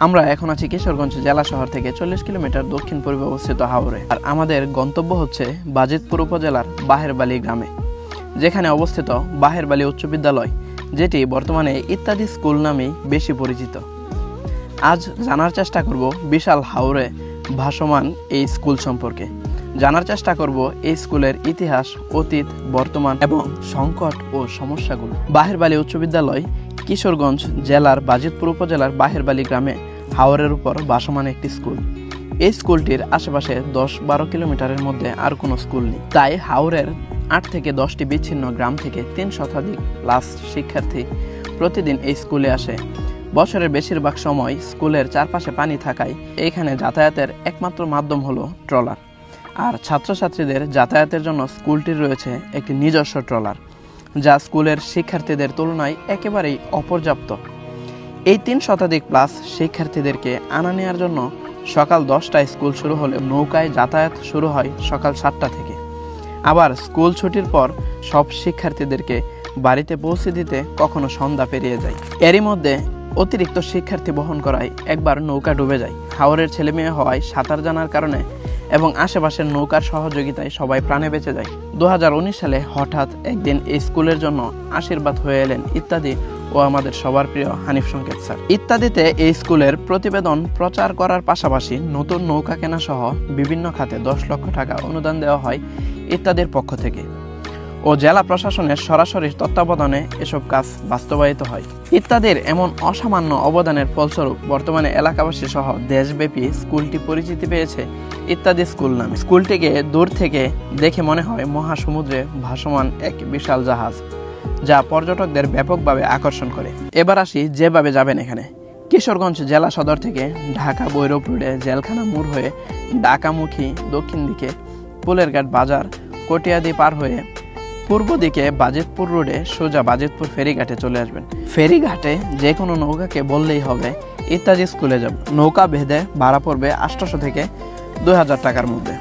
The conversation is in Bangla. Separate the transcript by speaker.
Speaker 1: আমরা এখন আছি কিশোরগঞ্জ জেলা শহর থেকে 40 কিলোমিটার দক্ষিণ পূর্বে অবস্থিত হাওরে। আর আমাদের গন্তব্য হচ্ছে বাজিতপুর উপজেলার বাহেরবালি গ্রামে, যেখানে অবস্থিত বাহেরবালি উচ্চ বিদ্যালয়, যেটি বর্তমানে ইত্যাদি স্কুল নামেই বেশি পরিচিত। আজ জানার চেষ্টা করব বিশাল হাওরে ভাসমান এই স্কুল সম্পর্কে। জানার চেষ্টা করব এই স্কুলের ইতিহাস, অতীত, বর্তমান এবং সংকট ও সমস্যাগুলো। বাহেরবালি উচ্চ বিদ্যালয় কিশোরগঞ্জ জেলার বাজিতপুর উপজেলার বাহেরবালি গ্রামে হাওরের উপর ভাসমান একটি স্কুল। এই স্কুলটির আশেপাশে 10-12 কিলোমিটারের মধ্যে আর কোনো স্কুল নেই। তাই হাওরের 8 থেকে 10টি বিচ্ছিন্ন গ্রাম থেকে 3 শতাধিক প্লাস শিক্ষার্থী প্রতিদিন এই স্কুলে আসে। বছরের বেশিরভাগ সময় স্কুলের চারপাশে পানি থাকায় এখানে যাতায়াতের একমাত্র মাধ্যম হলো ট্রলার। আর ছাত্রছাত্রীদের যাতায়াতের জন্য স্কুলটির রয়েছে একটি নিজস্ব ট্রলার, যা স্কুলের শিক্ষার্থীদের তুলনায় একেবারেই অপর্যাপ্ত। এই 3 শতাধিক প্লাস শিক্ষার্থীদেরকে আনা নেওয়ার জন্য সকাল 10টায় স্কুল শুরু হলে নৌকায় যাতায়াত শুরু হয় সকাল 7টা থেকে। আবার স্কুল ছুটির পর সব শিক্ষার্থীদেরকে বাড়িতে পৌঁছে দিতে কখনো সন্ধ্যা পেরিয়ে যায়। এরই মধ্যে অতিরিক্ত শিক্ষার্থী বহন করায় একবার নৌকা ডুবে যায়। হাওরের ছেলেমেয়ে হওয়ায় সাঁতার জানার কারণে এবং আশেপাশের নৌকার সহযোগিতায় সবাই প্রাণে বেঁচে যায়। 2019 সালে হঠাৎ একদিন এই স্কুলের জন্য আশীর্বাদ হয়ে এলেন ইত্যাদি ও আমাদের সবার প্রিয় হানিফ সংকেত স্যার। ইত্যাদিতে এই স্কুলের প্রতিবেদন প্রচার করার পাশাপাশি নতুন নৌকা কেনা সহ বিভিন্ন খাতে 10 লক্ষ টাকা অনুদান দেওয়া হয় ইত্যাদির পক্ষ থেকে ও জেলা প্রশাসনের সরাসরি তত্ত্বাবধানে এসব কাজ বাস্তবায়িত হয়। ইত্যাদির এমন অসামান্য অবদানের ফলস্বরূপ বর্তমানে এলাকাবাসী সহ দেশব্যাপী স্কুলটি পরিচিতি পেয়েছে ইত্যাদি স্কুল নামে। স্কুলটিকে দূর থেকে দেখে মনে হয় মহাসমুদ্রে ভাসমান এক বিশাল জাহাজ, যা পর্যটকদের ব্যাপকভাবে আকর্ষণ করে। এবার আসি যেভাবে যাবেন এখানে। কিশোরগঞ্জ জেলা সদর থেকে ঢাকা ভৈরব রোডে জেলখানা মোড় হয়ে ঢাকামুখী দক্ষিণ দিকে পুলেরঘাট বাজার কটিয়াদি পার হয়ে পূর্ব দিকে বাজিতপুর রোডে সোজা বাজিতপুর ফেরিঘাটে চলে আসবেন। ফেরিঘাটে যে কোনো নৌকাকে বললেই হবে ইত্যাদি স্কুলে যাব। নৌকা ভেদে ভাড়া পড়বে 800 থেকে 2000 টাকার মধ্যে।